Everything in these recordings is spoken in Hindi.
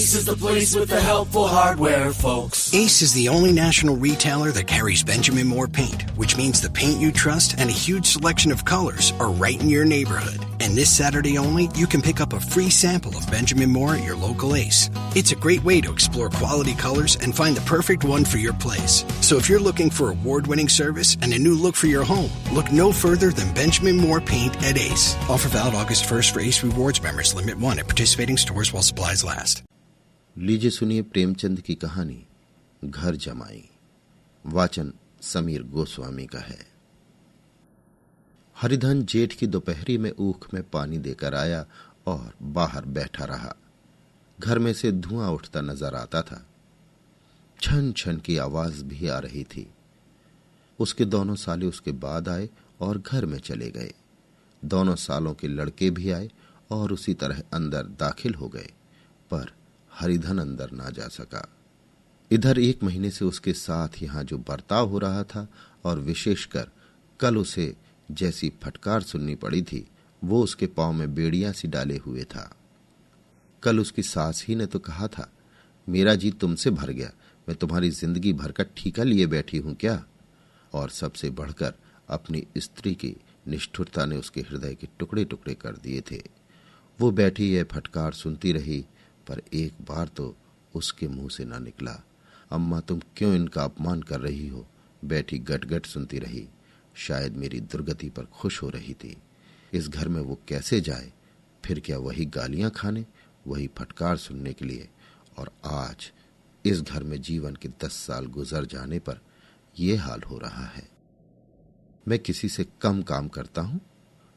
Ace is the place with the helpful hardware, folks. Ace is the only national retailer that carries Benjamin Moore paint, which means the paint you trust and a huge selection of colors are right in your neighborhood. And this Saturday only, you can pick up a free sample of Benjamin Moore at your local Ace. It's a great way to explore quality colors and find the perfect one for your place. So if you're looking for award-winning service and a new look for your home, look no further than Benjamin Moore paint at Ace. Offer valid August 1st for Ace Rewards members. Limit 1 at participating stores while supplies last. लीजिए सुनिए प्रेमचंद की कहानी घर जमाई। वाचन समीर गोस्वामी का है। हरिधन जेठ की दोपहरी में ऊख में पानी देकर आया और बाहर बैठा रहा। घर में से धुआं उठता नजर आता था। छन छन की आवाज भी आ रही थी। उसके दोनों साले उसके बाद आए और घर में चले गए। दोनों सालों के लड़के भी आए और उसी तरह अंदर दाखिल हो गए, पर हरिधन अंदर ना जा सका। इधर 1 महीने से उसके साथ यहां जो बर्ताव हो रहा था और विशेषकर कल उसे जैसी फटकार सुननी पड़ी थी, वो उसके पांव में बेड़ियां सी डाले हुए था। कल उसकी सास ही ने तो कहा था, मेरा जी तुमसे भर गया, मैं तुम्हारी जिंदगी भर का ठीका लिए बैठी हूं क्या? और सबसे बढ़कर अपनी स्त्री की निष्ठुरता ने उसके हृदय के टुकड़े टुकड़े कर दिए थे। वो बैठी यह फटकार सुनती रही, पर एक बार तो उसके मुंह से ना निकला, अम्मा तुम क्यों इनका अपमान कर रही हो? बैठी गटगट सुनती रही। शायद मेरी दुर्गति पर खुश हो रही थी। इस घर में वो कैसे जाए? फिर क्या वही गालियां खाने, वही फटकार सुनने के लिए? और आज इस घर में जीवन के 10 साल गुजर जाने पर यह हाल हो रहा है। मैं किसी से कम काम करता हूं?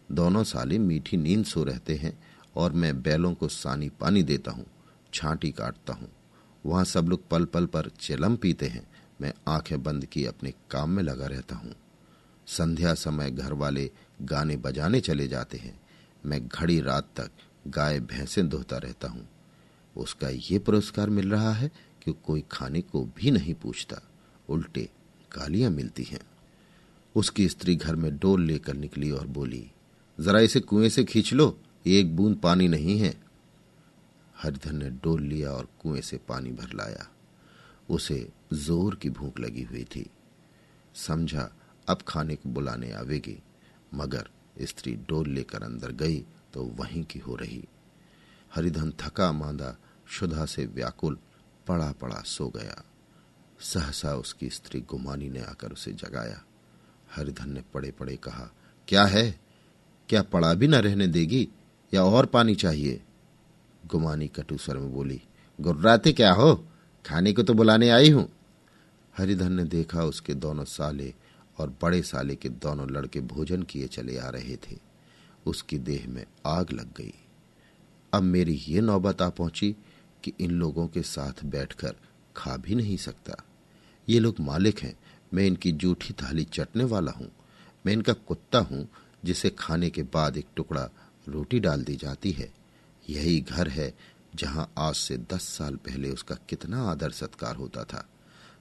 दोनों साले मीठी नींद सो रहते हैं और मैं बैलों को सानी पानी देता हूं, छांटी काटता हूं। वहां सब लोग पल पल पर चिलम पीते हैं, मैं आंखें बंद किए अपने काम में लगा रहता हूं। संध्या समय घर वाले गाने बजाने चले जाते हैं, मैं घड़ी रात तक गाय भैंसें धोता रहता हूं। उसका ये पुरस्कार मिल रहा है कि कोई खाने को भी नहीं पूछता, उल्टे गालियां मिलती हैं। उसकी स्त्री घर में डोल लेकर निकली और बोली, जरा इसे कुएं से खींच लो, 1 बूंद पानी नहीं है। हरिधन ने डोल लिया और कुएं से पानी भर लाया। उसे जोर की भूख लगी हुई थी। समझा अब खाने को बुलाने आवेगी, मगर स्त्री डोल लेकर अंदर गई तो वहीं की हो रही। हरिधन थका मांदा क्षुधा से व्याकुल पड़ा पड़ा सो गया। सहसा उसकी स्त्री गुमानी ने आकर उसे जगाया। हरिधन ने पड़े पड़े कहा, क्या है? क्या पड़ा भी न रहने देगी या और पानी चाहिए? गुमानी कटु स्वर में बोली, गुर्राते क्या हो? खाने को तो बुलाने आई हूं। हरिधन ने देखा उसके दोनों साले और बड़े साले के दोनों लड़के भोजन किए चले आ रहे थे। उसकी देह में आग लग गई। अब मेरी ये नौबत आ पहुंची कि इन लोगों के साथ बैठकर खा भी नहीं सकता। ये लोग मालिक हैं, मैं इनकी जूठी थाली चटने वाला हूं। मैं इनका कुत्ता हूं जिसे खाने के बाद एक टुकड़ा रोटी डाल दी जाती है। यही घर है जहां आज से 10 साल पहले उसका कितना आदर सत्कार होता था।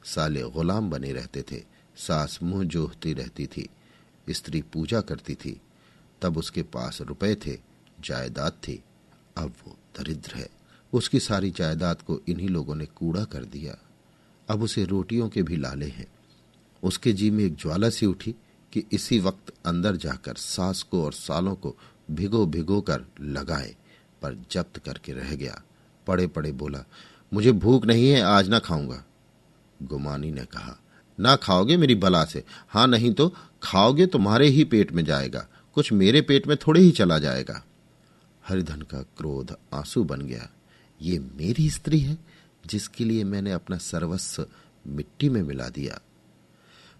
साले गुलाम बने रहते थे, सास मुंह जोहती रहती थी, स्त्री पूजा करती थी। तब उसके पास रुपए थे, जायदाद थी। अब वो दरिद्र है। उसकी सारी जायदाद को इन्हीं लोगों ने कूड़ा कर दिया। अब उसे रोटियों के भी लाले हैं। उसके जी में एक ज्वाला सी उठी कि इसी वक्त अंदर जाकर सास को और सालों को भिगो भिगो कर लगाए, पर जब्त करके रह गया। पड़े पड़े बोला, मुझे भूख नहीं है, आज ना खाऊंगा। गुमानी ने कहा, ना खाओगे मेरी बला से, हाँ नहीं तो खाओगे तुम्हारे ही पेट में जाएगा, कुछ मेरे पेट में थोड़े ही चला जाएगा। हरिधन का क्रोध आंसू बन गया। ये मेरी स्त्री है जिसके लिए मैंने अपना सर्वस्व मिट्टी में मिला दिया।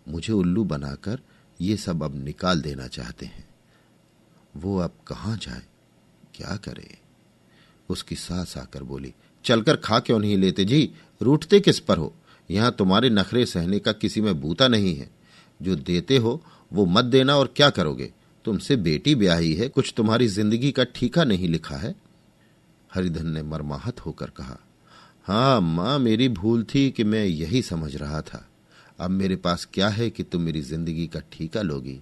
मुझे उल्लू बनाकर ये सब अब निकाल देना चाहते हैं। वो अब कहाँ जाए, क्या करे? उसकी सास आकर बोली, चलकर खा क्यों नहीं लेते जी, रूठते किस पर हो? यहां तुम्हारे नखरे सहने का किसी में बूता नहीं है। जो देते हो वो मत देना, और क्या करोगे? तुमसे बेटी ब्याही है, कुछ तुम्हारी जिंदगी का ठीका नहीं लिखा है। हरिधन ने मर्माहत होकर कहा, हाँ मां, मेरी भूल थी कि मैं यही समझ रहा था। अब मेरे पास क्या है कि तुम मेरी जिंदगी का ठीका लोगी?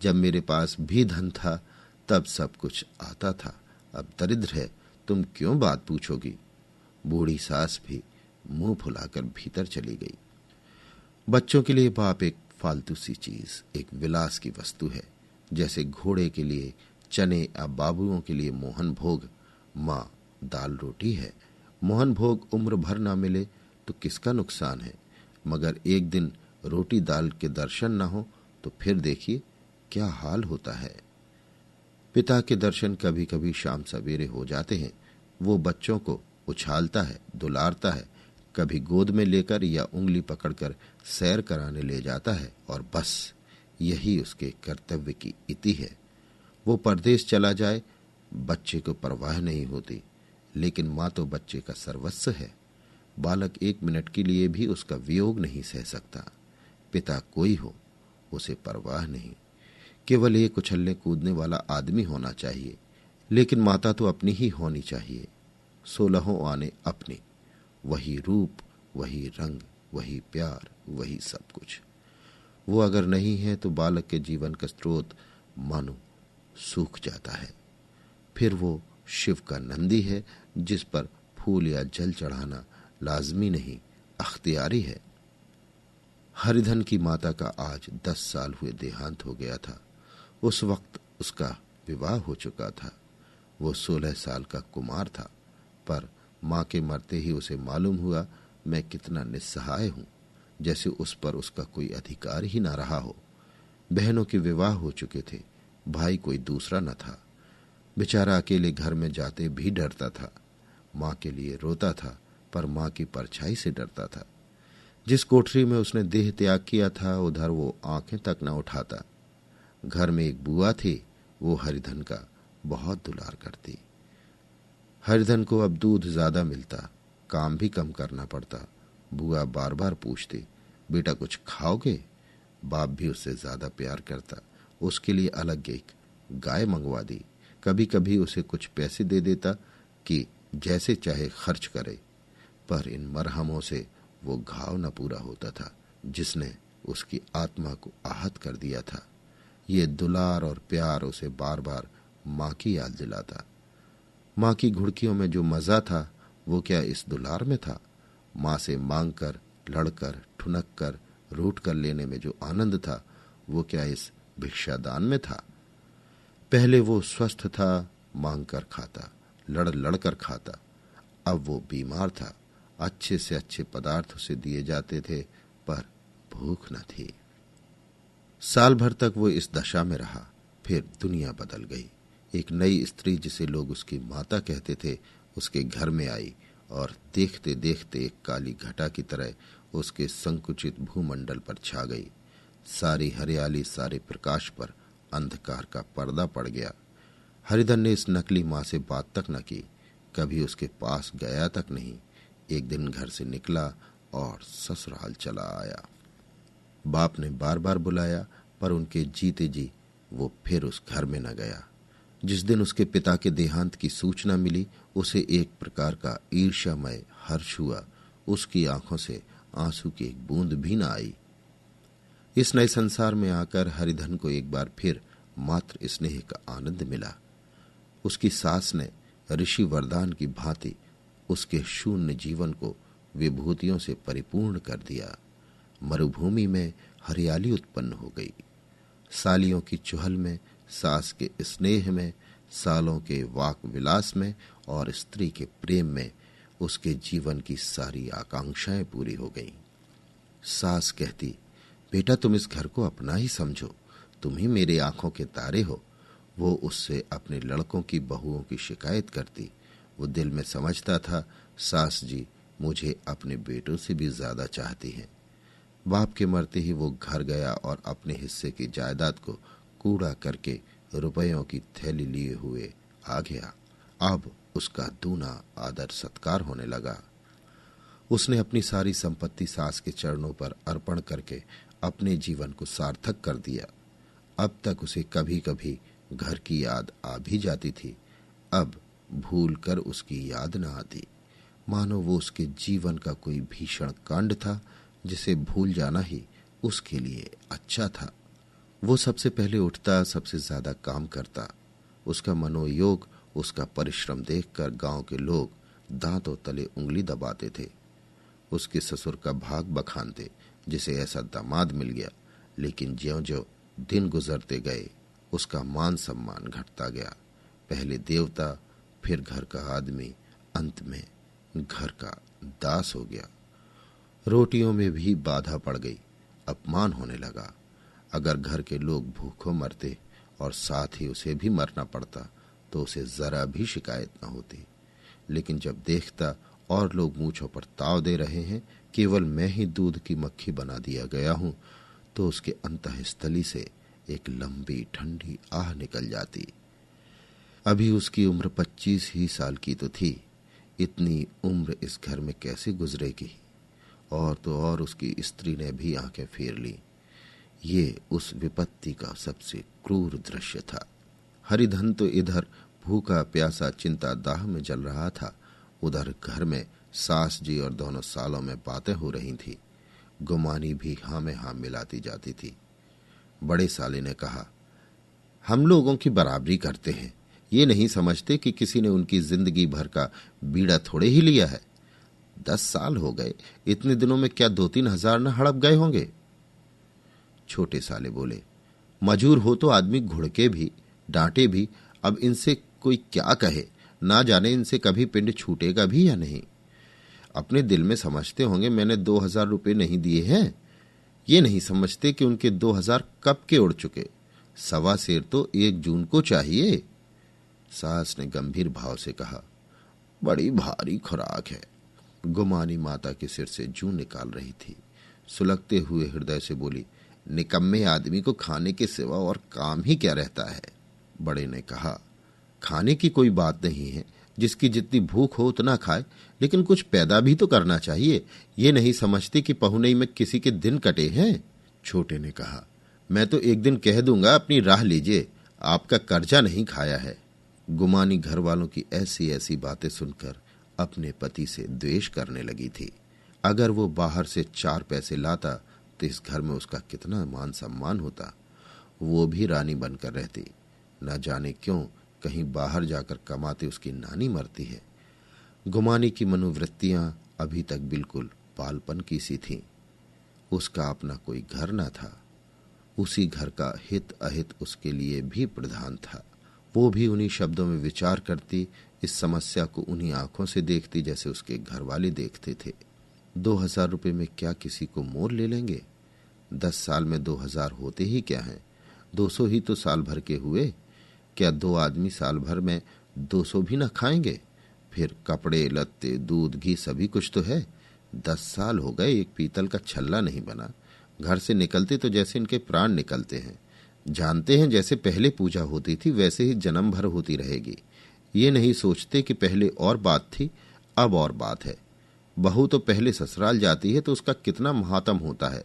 जब मेरे पास भी धन था तब सब कुछ आता था, अब दरिद्र है, तुम क्यों बात पूछोगी? बूढ़ी सास भी मुंह फुलाकर भीतर चली गई। बच्चों के लिए बाप एक फालतू सी चीज, एक विलास की वस्तु है, जैसे घोड़े के लिए चने या बाबुओं के लिए मोहन भोग। माँ दाल रोटी है। मोहन भोग उम्र भर ना मिले तो किसका नुकसान है, मगर एक दिन रोटी दाल के दर्शन ना हो तो फिर देखिए क्या हाल होता है। पिता के दर्शन कभी कभी शाम सवेरे हो जाते हैं। वो बच्चों को उछालता है, दुलारता है, कभी गोद में लेकर या उंगली पकड़कर सैर कराने ले जाता है, और बस यही उसके कर्तव्य की इति है। वो परदेश चला जाए, बच्चे को परवाह नहीं होती, लेकिन माँ तो बच्चे का सर्वस्व है। बालक 1 मिनट के लिए भी उसका वियोग नहीं सह सकता। पिता कोई हो, उसे परवाह नहीं, केवल एक उछलने कूदने वाला आदमी होना चाहिए। लेकिन माता तो अपनी ही होनी चाहिए, 16 आने अपनी, वही रूप, वही रंग, वही प्यार, वही सब कुछ। वो अगर नहीं है तो बालक के जीवन का स्रोत मानो सूख जाता है। फिर वो शिव का नंदी है, जिस पर फूल या जल चढ़ाना लाजमी नहीं, अख्तियारी है। हरिधन की माता का आज 10 साल हुए देहांत हो गया था। उस वक्त उसका विवाह हो चुका था। वो 16 साल का कुमार था, पर माँ के मरते ही उसे मालूम हुआ मैं कितना निस्सहाय हूं, जैसे उस पर उसका कोई अधिकार ही ना रहा हो। बहनों के विवाह हो चुके थे, भाई कोई दूसरा न था। बेचारा अकेले घर में जाते भी डरता था। माँ के लिए रोता था, पर माँ की परछाई से डरता था। जिस कोठरी में उसने देह त्याग किया था, उधर वो आंखें तक न उठाता। घर में एक बुआ थी, वो हरिधन का बहुत दुलार करती। हरिधन को अब दूध ज्यादा मिलता, काम भी कम करना पड़ता। बुआ बार बार पूछती, बेटा कुछ खाओगे? बाप भी उससे ज्यादा प्यार करता, उसके लिए अलग एक गाय मंगवा दी। कभी कभी उसे कुछ पैसे दे देता कि जैसे चाहे खर्च करे, पर इन मरहमों से वो घाव न पूरा होता था जिसने उसकी आत्मा को आहत कर दिया था। ये दुलार और प्यार उसे बार बार माँ की याद दिलाता। माँ की घुड़कियों में जो मजा था, वो क्या इस दुलार में था? माँ से मांग कर, लड़कर, ठुनक कर, रूठ कर लेने में जो आनंद था, वो क्या इस भिक्षादान में था? पहले वो स्वस्थ था, मांग कर खाता, लड़ लड़ कर खाता। अब वो बीमार था, अच्छे से अच्छे पदार्थ उसे दिए जाते थे, पर भूख न थी। साल भर तक वो इस दशा में रहा। फिर दुनिया बदल गई। एक नई स्त्री, जिसे लोग उसकी माता कहते थे, उसके घर में आई और देखते देखते एक काली घटा की तरह उसके संकुचित भूमंडल पर छा गई। सारी हरियाली, सारे प्रकाश पर अंधकार का पर्दा पड़ गया। हरिधन ने इस नकली माँ से बात तक न की, कभी उसके पास गया तक नहीं। एक दिन घर से निकला और ससुराल चला आया। बाप ने बार बार बुलाया, पर उनके जीते जी वो फिर उस घर में न गया। जिस दिन उसके पिता के देहांत की सूचना मिली, उसे एक प्रकार का ईर्ष्यामय हर्ष हुआ। उसकी आंखों से आंसू की एक बूंद भी न आई। इस नए संसार में आकर हरिधन को एक बार फिर मात्र स्नेह का आनंद मिला। उसकी सास ने ऋषि वरदान की भांति उसके शून्य जीवन को विभूतियों से परिपूर्ण कर दिया। मरुभूमि में हरियाली उत्पन्न हो गई। सालियों की चुहल में, सास के स्नेह में, सालों के वाक विलास में और स्त्री के प्रेम में उसके जीवन की सारी आकांक्षाएं पूरी हो गईं। सास कहती, बेटा तुम इस घर को अपना ही समझो, तुम ही मेरे आंखों के तारे हो। वो उससे अपने लड़कों की बहुओं की शिकायत करती। वो दिल में समझता था, सास जी मुझे अपने बेटों से भी ज्यादा चाहती हैं। बाप के मरते ही वो घर गया और अपने हिस्से की जायदाद को कूड़ा करके रुपयों की थैली लिए हुए आ गया। अब उसका दूना आदर सत्कार होने लगा। उसने अपनी सारी संपत्ति सास के चरणों पर अर्पण करके अपने जीवन को सार्थक कर दिया। अब तक उसे कभी कभी घर की याद आ भी जाती थी, अब भूल कर उसकी याद न आती, मानो वो उसके जीवन का कोई भीषण कांड था जिसे भूल जाना ही उसके लिए अच्छा था। वो सबसे पहले उठता, सबसे ज्यादा काम करता। उसका मनोयोग, उसका परिश्रम देखकर गांव के लोग दांतों तले उंगली दबाते थे। उसके ससुर का भाग बखानते जिसे ऐसा दामाद मिल गया, लेकिन ज्यों-ज्यों दिन गुजरते गए उसका मान सम्मान घटता गया। पहले देवता, फिर घर का आदमी, अंत में घर का दास हो गया। रोटियों में भी बाधा पड़ गई, अपमान होने लगा। अगर घर के लोग भूखों मरते और साथ ही उसे भी मरना पड़ता तो उसे जरा भी शिकायत न होती, लेकिन जब देखता और लोग मूंछों पर ताव दे रहे हैं, केवल मैं ही दूध की मक्खी बना दिया गया हूं, तो उसके अंतःस्थली से एक लंबी ठंडी आह निकल जाती। अभी उसकी उम्र 25 ही साल की तो थी। इतनी उम्र इस घर में कैसे गुजरेगी? और तो और उसकी स्त्री ने भी आंखें फेर ली। ये उस विपत्ति का सबसे क्रूर दृश्य था। हरिधन तो इधर भूखा प्यासा चिंता दाह में जल रहा था, उधर घर में सास जी और दोनों सालों में बातें हो रही थी। गुमानी भी हाँ में हाँ मिलाती जाती थी। बड़े साले ने कहा, हम लोगों की बराबरी करते हैं, ये नहीं समझते कि किसी ने उनकी जिंदगी भर का बीड़ा थोड़े ही लिया है। 10 साल हो गए, इतने दिनों में क्या 2-3 हजार न हड़प गए होंगे? छोटे साले बोले, मजूर हो तो आदमी घुड़के भी, डांटे भी, अब इनसे कोई क्या कहे, ना जाने इनसे कभी पिंड छूटेगा भी या नहीं। अपने दिल में समझते होंगे मैंने 2000 रुपये नहीं दिए हैं। ये नहीं समझते कि उनके 2000 कब के उड़ चुके। 1.25 सेर तो 1 जून को चाहिए। सास ने गंभीर भाव से कहा, बड़ी भारी खुराक है। गुमानी माता के सिर से जूं निकाल रही थी। सुलगते हुए हृदय से बोली, निकम्मे आदमी को खाने के सिवा और काम ही क्या रहता है। बड़े ने कहा, खाने की कोई बात नहीं है, जिसकी जितनी भूख हो उतना खाए, लेकिन कुछ पैदा भी तो करना चाहिए। ये नहीं समझते कि पहुनई में किसी के दिन कटे हैं। छोटे ने कहा, मैं तो एक दिन कह दूंगा अपनी राह लीजिए, आपका कर्जा नहीं खाया है। गुमानी घर वालों की ऐसी ऐसी बातें सुनकर अपने पति से द्वेष करने लगी थी। अगर वो बाहर से 4 पैसे लाता तो इस घर में उसका कितना मान सम्मान होता। वो भी रानी बनकर रहती। न जाने क्यों कहीं बाहर जाकर कमाते उसकी नानी मरती है। गुमानी की मनोवृत्तियां अभी तक बिल्कुल बालपन की सी थीं। उसका अपना कोई घर न था। उसी घर का हित अहित उसके लिए भी प्रधान था। वो भी उन्हीं शब्दों में विचार करती, इस समस्या को उन्हीं आंखों से देखती जैसे उसके घर वाले देखते थे। 2000 रुपये में क्या किसी को मोल ले लेंगे? 10 साल में 2000 होते ही क्या हैं? 200 ही तो साल भर के हुए। क्या 2 आदमी साल भर में 200 भी न खाएंगे? फिर कपड़े लत्ते दूध घी सभी कुछ तो है। 10 साल हो गए, एक पीतल का छल्ला नहीं बना। घर से निकलते तो जैसे इनके प्राण निकलते हैं। जानते हैं जैसे पहले पूजा होती थी वैसे ही जन्म भर होती रहेगी। ये नहीं सोचते कि पहले और बात थी, अब और बात है। बहू तो पहले ससुराल जाती है तो उसका कितना महात्म होता है।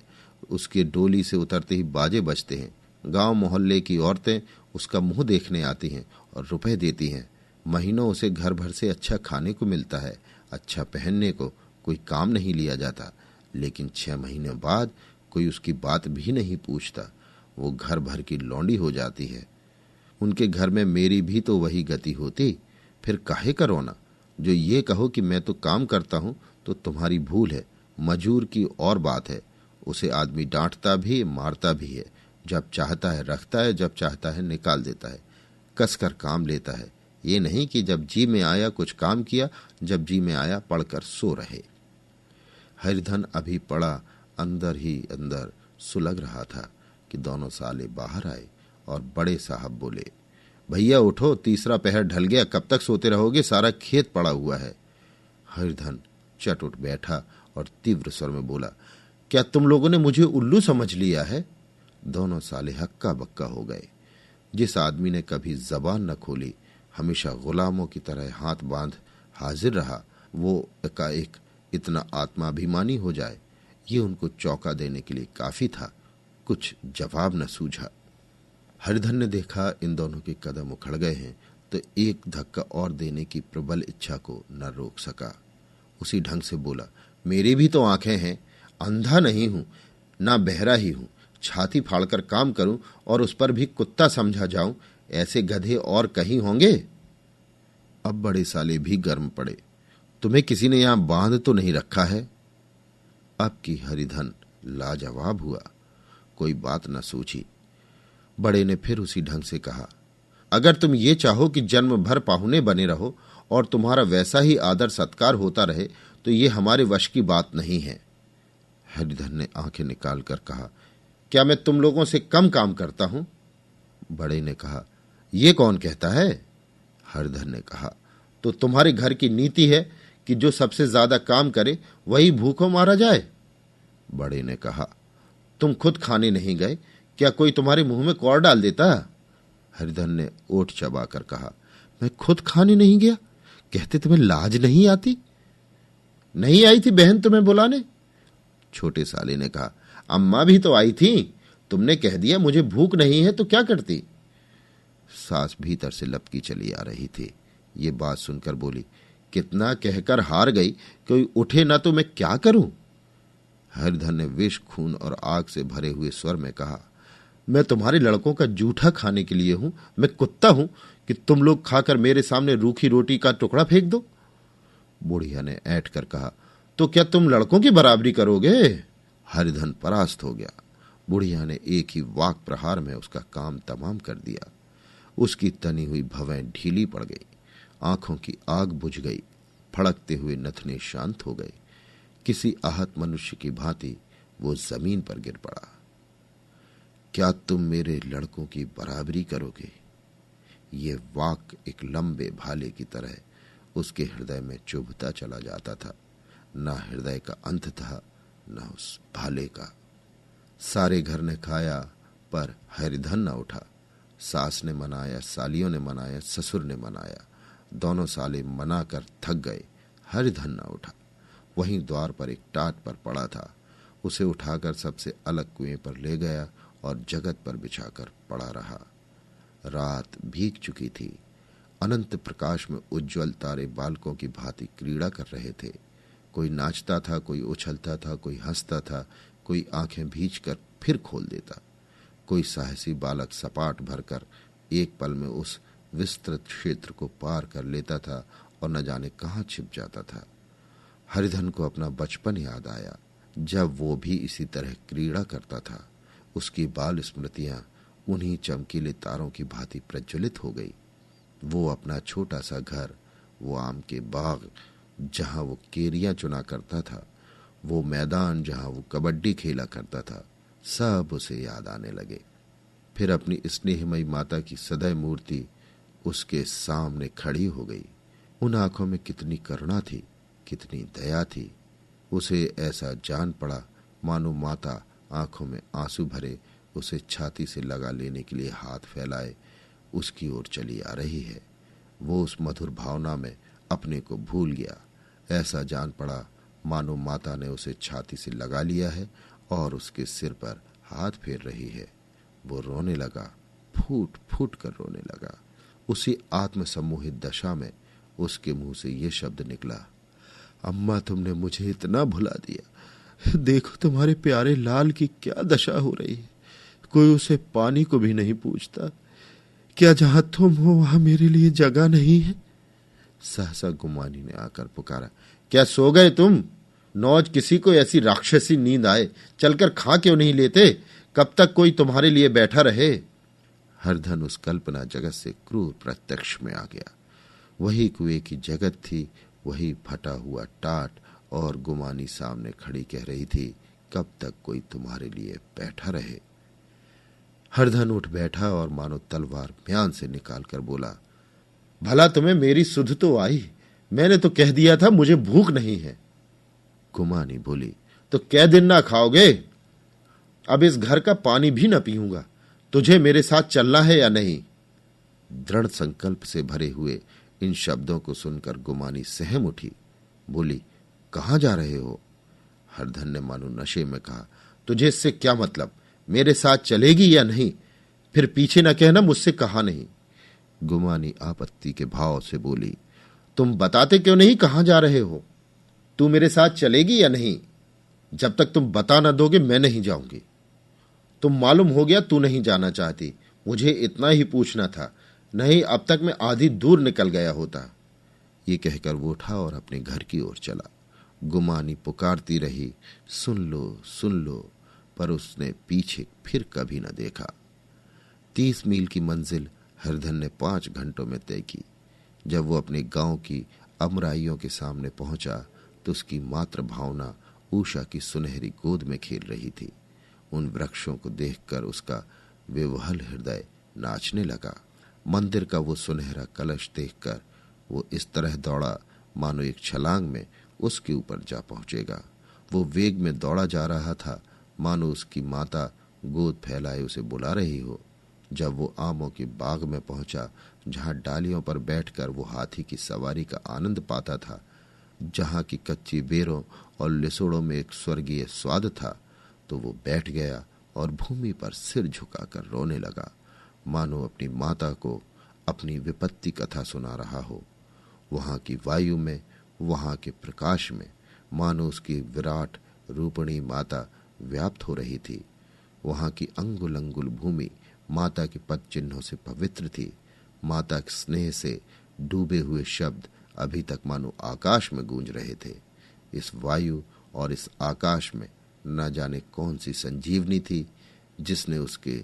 उसके डोली से उतरते ही बाजे बजते हैं। गांव मोहल्ले की औरतें उसका मुंह देखने आती हैं और रुपए देती हैं। महीनों उसे घर भर से अच्छा खाने को मिलता है, अच्छा पहनने को। कोई काम नहीं लिया जाता, लेकिन 6 महीने बाद कोई उसकी बात भी नहीं पूछता। वो घर भर की लौंडी हो जाती है। उनके घर में मेरी भी तो वही गति होती। फिर काहे का रोना? जो ये कहो कि मैं तो काम करता हूं तो तुम्हारी भूल है। मजूर की और बात है, उसे आदमी डांटता भी मारता भी है। जब चाहता है रखता है, जब चाहता है निकाल देता है। कसकर काम लेता है। ये नहीं कि जब जी में आया कुछ काम किया, जब जी में आया पढ़कर सो रहे। हरिधन अभी पड़ा अंदर ही अंदर सुलग रहा था कि दोनों साले बाहर आए और बड़े साहब बोले, भैया उठो, तीसरा पहर ढल गया, कब तक सोते रहोगे? सारा खेत पड़ा हुआ है। हरिधन चट उठ बैठा और तीव्र स्वर में बोला, क्या तुम लोगों ने मुझे उल्लू समझ लिया है? दोनों साले हक्का बक्का हो गए। जिस आदमी ने कभी जबान न खोली, हमेशा गुलामों की तरह हाथ बांध हाजिर रहा, वो एकाएक इतना आत्माभिमानी हो जाए, ये उनको चौंका देने के लिए काफी था। कुछ जवाब न सूझा। हरिधन ने देखा इन दोनों के कदम उखड़ गए हैं तो एक धक्का और देने की प्रबल इच्छा को न रोक सका। उसी ढंग से बोला, मेरी भी तो आंखें हैं, अंधा नहीं हूं, ना बहरा ही हूं। छाती फाड़कर काम करूं और उस पर भी कुत्ता समझा जाऊं, ऐसे गधे और कहीं होंगे? अब बड़े साले भी गर्म पड़े। तुम्हें किसी ने यहां बांध तो नहीं रखा है? अब की हरिधन लाजवाब हुआ, कोई बात न सूझी। बड़े ने फिर उसी ढंग से कहा, अगर तुम ये चाहो कि जन्म भर पाहुने बने रहो और तुम्हारा वैसा ही आदर सत्कार होता रहे तो ये हमारे वश की बात नहीं है। हरिधन ने आंखें निकालकर कहा, क्या मैं तुम लोगों से कम काम करता हूं? बड़े ने कहा, ये कौन कहता है? हरिधन ने कहा, तो तुम्हारे घर की नीति है कि जो सबसे ज्यादा काम करे वही भूखों मारा जाए। बड़े ने कहा, तुम खुद खाने नहीं गए, क्या कोई तुम्हारे मुंह में कौर डाल देता? हरिधन ने ओठ चबाकर कहा, मैं खुद खाने नहीं गया? कहते तुम्हें लाज नहीं आती? नहीं आई थी बहन तुम्हें बुलाने? छोटे साले ने कहा, अम्मा भी तो आई थी, तुमने कह दिया मुझे भूख नहीं है तो क्या करती? सास भीतर से लपकी चली आ रही थी। ये बात सुनकर बोली, कितना कहकर हार गई, कोई उठे ना तो मैं क्या करूं? हरिधन ने विष, खून और आग से भरे हुए स्वर में कहा, मैं तुम्हारे लड़कों का जूठा खाने के लिए हूं? मैं कुत्ता हूं कि तुम लोग खाकर मेरे सामने रूखी रोटी का टुकड़ा फेंक दो? बुढ़िया ने ऐंठ कर कहा, तो क्या तुम लड़कों की बराबरी करोगे? हरिधन परास्त हो गया। बुढ़िया ने एक ही वाक प्रहार में उसका काम तमाम कर दिया। उसकी तनी हुई भवें ढीली पड़ गई, आंखों की आग बुझ गई, फड़कते हुए नथने शांत हो गए। किसी आहत मनुष्य की भांति वो जमीन पर गिर पड़ा। क्या तुम मेरे लड़कों की बराबरी करोगे? ये वाक एक लंबे भाले की तरह उसके हृदय में चुभता चला जाता था। न हृदय का अंत था, न उस भाले का। सारे घर ने खाया पर हरिधन न उठा। सास ने मनाया, सालियों ने मनाया, ससुर ने मनाया, दोनों साले मना कर थक गए। हरिधन न उठा। वहीं द्वार पर एक टाट पर पड़ा था, उसे उठाकर सबसे अलग कुएं पर ले गया और जगत पर बिछाकर पड़ा रहा। रात भीग चुकी थी। अनंत प्रकाश में उज्ज्वल तारे बालकों की भांति क्रीड़ा कर रहे थे। कोई नाचता था, कोई उछलता था, कोई हंसता था, कोई आंखें भींचकर फिर खोल देता। कोई साहसी बालक सपाट भरकर एक पल में उस विस्तृत क्षेत्र को पार कर लेता था और न जाने कहां छिप जाता था। हरिधन को अपना बचपन याद आया, जब वो भी इसी तरह क्रीड़ा करता था। उसकी बाल स्मृतियां उन्हीं चमकीले तारों की भांति प्रज्वलित हो गई। वो अपना छोटा सा घर, वो आम के बाग जहां वो केरियां चुना करता था, वो मैदान जहां वो कबड्डी खेला करता था, सब उसे याद आने लगे। फिर अपनी स्नेहमयी माता की सदैव मूर्ति उसके सामने खड़ी हो गई। उन आंखों में कितनी करुणा थी, कितनी दया थी। उसे ऐसा जान पड़ा मानो माता आंखों में आंसू भरे उसे छाती से लगा लेने के लिए हाथ फैलाए उसकी ओर चली आ रही है। वो उस मधुर भावना में अपने को भूल गया। ऐसा जान पड़ा मानो माता ने उसे छाती से लगा लिया है और उसके सिर पर हाथ फेर रही है। वो रोने लगा, फूट फूट कर रोने लगा। उसी आत्मसम्मोहित दशा में उसके मुंह से ये शब्द निकला, अम्मा तुमने मुझे इतना भुला दिया। देखो तुम्हारे प्यारे लाल की क्या दशा हो रही है। कोई उसे पानी को भी नहीं पूछता। क्या जहां तुम हो वहां मेरे लिए जगह नहीं है? सहसा गुमानी ने आकर पुकारा, क्या सो गए तुम? नौज किसी को ऐसी राक्षसी नींद आए, चलकर खा क्यों नहीं लेते? कब तक कोई तुम्हारे लिए बैठा रहे? हरिधन उस कल्पना जगत से क्रूर प्रत्यक्ष में आ गया। वही कुएं की जगत थी, वही फटा हुआ टाट, और गुमानी सामने खड़ी कह रही थी, कब तक कोई तुम्हारे लिए बैठा रहे? हरिधन उठ बैठा और मानो तलवार म्यान से निकालकर बोला, भला तुम्हें मेरी सुध तो आई? मैंने तो कह दिया था मुझे भूख नहीं है। गुमानी बोली, तो कै दिन ना खाओगे? अब इस घर का पानी भी न पीऊंगा। तुझे मेरे साथ चलना है या नहीं? दृढ़ संकल्प से भरे हुए इन शब्दों को सुनकर गुमानी सहम उठी। बोली, कहां जा रहे हो? हरिधन ने मानो नशे में कहा, तुझे इससे क्या मतलब? मेरे साथ चलेगी या नहीं? फिर पीछे न कहना मुझसे कहा नहीं। गुमानी आपत्ति के भाव से बोली, तुम बताते क्यों नहीं कहां जा रहे हो? तू मेरे साथ चलेगी या नहीं? जब तक तुम बता न दोगे मैं नहीं जाऊंगी। तुम मालूम हो गया तू नहीं जाना चाहती। मुझे इतना ही पूछना था, नहीं अब तक मैं आधी दूर निकल गया होता। ये कहकर वो उठा और अपने घर की ओर चला। गुमानी पुकारती रही, सुन लो, पर उसने पीछे फिर कभी न देखा। 30 मील की मंजिल हरिधन ने 5 घंटों में तय की। जब वो अपने गांव की अमराइयों के सामने पहुंचा तो उसकी मातृ भावना उषा की सुनहरी गोद में खेल रही थी। उन वृक्षों को देखकर उसका विवहल हृदय नाचने लगा। मंदिर का वो सुनहरा कलश देखकर वो इस तरह दौड़ा मानो एक छलांग में उसके ऊपर जा पहुंचेगा। वो वेग में दौड़ा जा रहा था मानो उसकी माता गोद फैलाए उसे बुला रही हो। जब वो आमों के बाग में पहुंचा, जहां डालियों पर बैठकर वो हाथी की सवारी का आनंद पाता था, जहां की कच्ची बेरों और लिसोड़ों में एक स्वर्गीय स्वाद था, तो वो बैठ गया और भूमि पर सिर झुकाकर रोने लगा, मानो अपनी माता को अपनी विपत्ति कथा सुना रहा हो। वहां की वायु में, वहां के प्रकाश में मानो उसकी विराट रूपणी माता व्याप्त हो रही थी। वहां की अंगुल अंगुल भूमि माता के पद चिन्हों से पवित्र थी। माता के स्नेह से डूबे हुए शब्द अभी तक मानो आकाश में गूंज रहे थे। इस वायु और इस आकाश में न जाने कौन सी संजीवनी थी जिसने उसके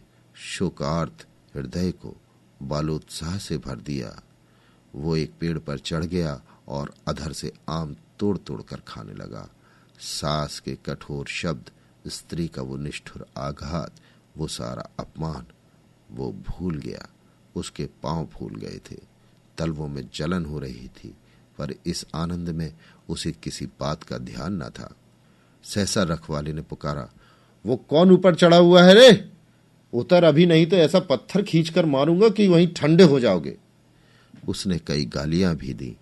शोकार्त हृदय को बालोत्साह से भर दिया। वो एक पेड़ पर चढ़ गया और अधर से आम तोड़ तोड़ कर खाने लगा। सास के कठोर शब्द, स्त्री का वो निष्ठुर आघात, वो सारा अपमान वो भूल गया। उसके पांव फूल गए थे, तलवों में जलन हो रही थी, पर इस आनंद में उसे किसी बात का ध्यान न था। सहसा रखवाले ने पुकारा, वो कौन ऊपर चढ़ा हुआ है रे? उतर अभी, नहीं तो ऐसा पत्थर खींचकर मारूंगा कि वहीं ठंडे हो जाओगे। उसने कई गालियां भी दी।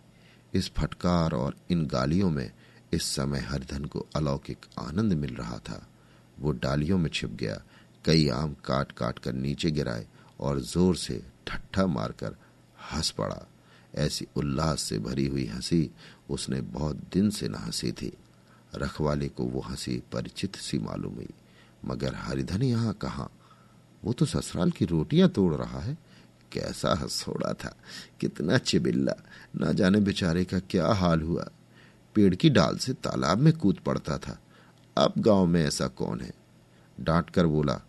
इस फटकार और इन गालियों में इस समय हरिधन को अलौकिक आनंद मिल रहा था। वो डालियों में छिप गया, कई आम काट काट कर नीचे गिराए और जोर से ठट्ठा मारकर हंस पड़ा। ऐसी उल्लास से भरी हुई हंसी उसने बहुत दिन से न हंसी थी। रखवाले को वो हंसी परिचित सी मालूम हुई, मगर हरिधन यहाँ कहाँ? वो तो ससुराल की रोटियां तोड़ रहा है। कैसा हंसोड़ा था, कितना चिबिल्ला, ना जाने बेचारे का क्या हाल हुआ। पेड़ की डाल से तालाब में कूद पड़ता था। अब गांव में ऐसा कौन है? डांट कर बोला,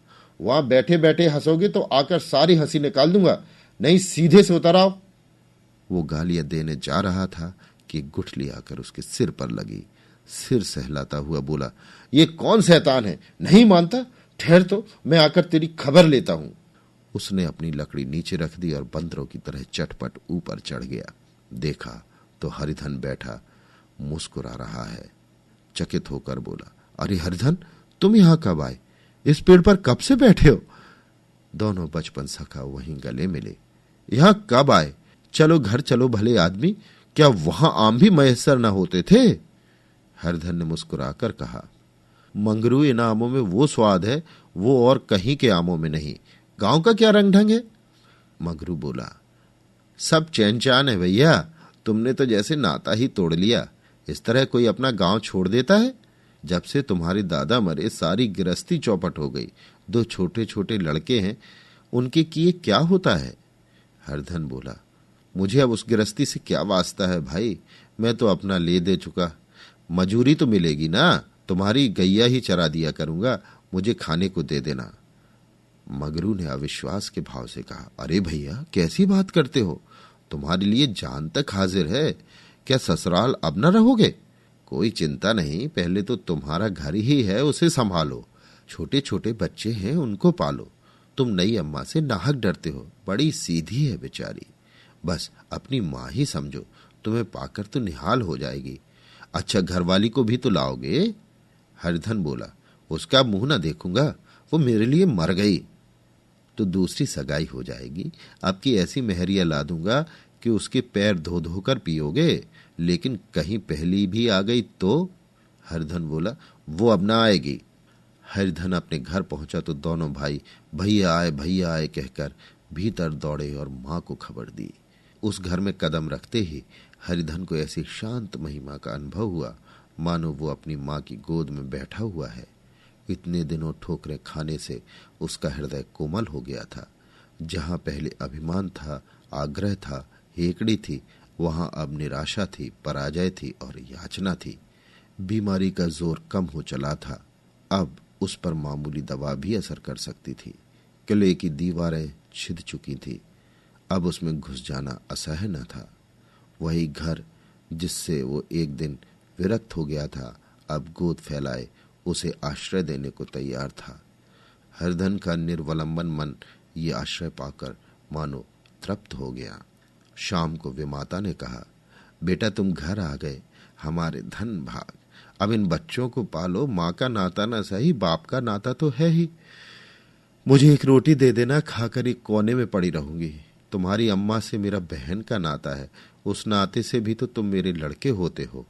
वहां बैठे बैठे हंसोगे तो आकर सारी हंसी निकाल दूंगा, नहीं सीधे से उतर आओ। वो गालियां देने जा रहा था कि गुठली आकर उसके सिर पर लगी। सिर सहलाता हुआ बोला, ये कौन शैतान है? नहीं मानता? ठहर तो, मैं आकर तेरी खबर लेता हूं। उसने अपनी लकड़ी नीचे रख दी और बंदरों की तरह चटपट ऊपर चढ़ गया। देखा तो हरिधन बैठा मुस्कुरा रहा है। चकित होकर बोला, अरे हरिधन, तुम यहां कब आए? इस पेड़ पर कब से बैठे हो? दोनों बचपन सखा वहीं गले मिले। यहां कब आए? चलो घर चलो भले आदमी, क्या वहां आम भी मैसर न होते थे? हरिधन ने मुस्कुराकर कहा, मंगरू, इन आमों में वो स्वाद है, वो और कहीं के आमों में नहीं। गांव का क्या रंग ढंग है? मंगरू बोला, सब चैन चान है भैया, तुमने तो जैसे नाता ही तोड़ लिया। इस तरह कोई अपना गांव छोड़ देता है? जब से तुम्हारे दादा मरे सारी गृहस्थी चौपट हो गई। 2 छोटे छोटे लड़के हैं, उनके किए क्या होता है? हरिधन बोला, मुझे अब उस गृहस्थी से क्या वास्ता है भाई, मैं तो अपना ले दे चुका। मजूरी तो मिलेगी ना, तुम्हारी गैया ही चरा दिया करूंगा, मुझे खाने को दे देना। मगरू ने अविश्वास के भाव से कहा, अरे भैया कैसी बात करते हो, तुम्हारे लिए जान तक हाजिर है, क्या ससुराल अब न रहोगे? कोई चिंता नहीं, पहले तो तुम्हारा घर ही है, उसे संभालो। छोटे छोटे बच्चे हैं, उनको पालो। तुम नई अम्मा से नाहक डरते हो, बड़ी सीधी है बेचारी, बस अपनी माँ ही समझो, तुम्हें पाकर तो निहाल हो जाएगी। अच्छा घरवाली को भी तो लाओगे? हरिधन बोला, उसका मुंह न देखूंगा, वो मेरे लिए मर गई। तो दूसरी सगाई हो जाएगी, आपकी ऐसी मेहरिया ला दूंगा कि उसके पैर धो धोकर पियोगे, लेकिन कहीं पहली भी आ गई तो? हरिधन बोला, वो अब ना आएगी। हरिधन अपने घर पहुंचा तो दोनों भाई भैया आए कहकर भीतर दौड़े और मां को खबर दी। उस घर में कदम रखते ही हरिधन को ऐसी शांत महिमा का अनुभव हुआ मानो वो अपनी मां की गोद में बैठा हुआ है। इतने दिनों ठोकरें खाने से उसका हृदय कोमल हो गया था। जहां पहले अभिमान था, आग्रह था, हेकड़ी थी, वहां अब निराशा थी, पराजय थी और याचना थी। बीमारी का जोर कम हो चला था। अब उस पर मामूली दवा भी असर कर सकती थी। किले की दीवारें छिद चुकी थी। अब उसमें घुस जाना असह्य न था। वही घर जिससे वो एक दिन विरक्त हो गया था, अब गोद फैलाए उसे आश्रय देने को तैयार था। हरिधन का निर्वलंबन मन ये आश्रय पाकर मानो तृप्त हो गया। शाम को विमाता ने कहा, बेटा तुम घर आ गए, हमारे धन भाग। अब इन बच्चों को पालो। माँ का नाता न सही, बाप का नाता तो है ही। मुझे एक रोटी दे देना, खाकर एक कोने में पड़ी रहूंगी। तुम्हारी अम्मा से मेरा बहन का नाता है, उस नाते से भी तो तुम मेरे लड़के होते हो।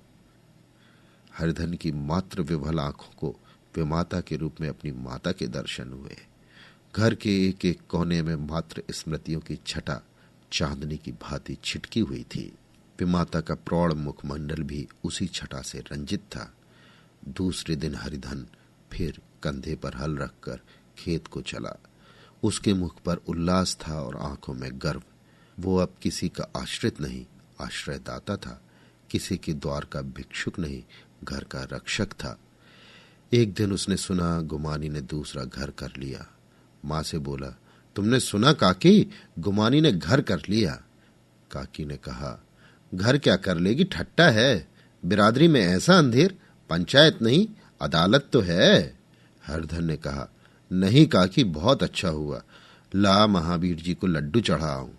हरिधन की मात्र विवल आंखों को विमाता के रूप में अपनी माता के दर्शन हुए। घर के एक एक कोने में मात्र स्मृतियों की छटा चांदनी की भांति छिटकी हुई थी। विमाता का प्रौढ़ मुखमंडल भी उसी छटा से रंजित था। दूसरे दिन हरिधन फिर कंधे पर हल रखकर खेत को चला। उसके मुख पर उल्लास था और आंखों में गर्व। वो अब किसी का आश्रित नहीं, आश्रयदाता था। किसी के द्वार का भिक्षुक नहीं, घर का रक्षक था। एक दिन उसने सुना गुमानी ने दूसरा घर कर लिया। माँ से बोला, तुमने सुना काकी, गुमानी ने घर कर लिया। काकी ने कहा, घर क्या कर लेगी, ठट्टा है। बिरादरी में ऐसा अंधेर, पंचायत नहीं अदालत तो है। हरिधन ने कहा, नहीं काकी, बहुत अच्छा हुआ। ला महावीर जी को लड्डू चढ़ाऊं।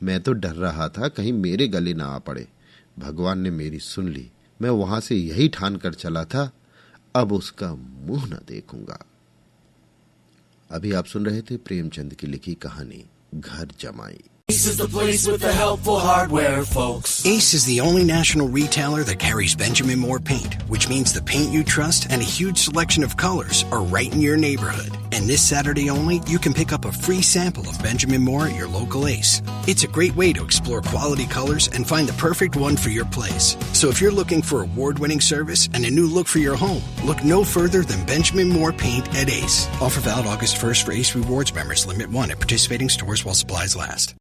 मैं तो डर रहा था कहीं मेरे गले ना आ पड़े। भगवान ने मेरी सुन ली। मैं वहां से यही ठान कर चला था, अब उसका मुंह न देखूंगा। अभी आप सुन रहे थे प्रेमचंद की लिखी कहानी घर जमाई। Ace is the place with the helpful hardware, folks. Ace is the only national retailer that carries Benjamin Moore paint, which means the paint you trust and a huge selection of colors are right in your neighborhood. And this Saturday only, you can pick up a free sample of Benjamin Moore at your local Ace. It's a great way to explore quality colors and find the perfect one for your place. So if you're looking for award-winning service and a new look for your home, look no further than Benjamin Moore paint at Ace. Offer valid August 1st for Ace Rewards members. Limit 1 at participating stores while supplies last.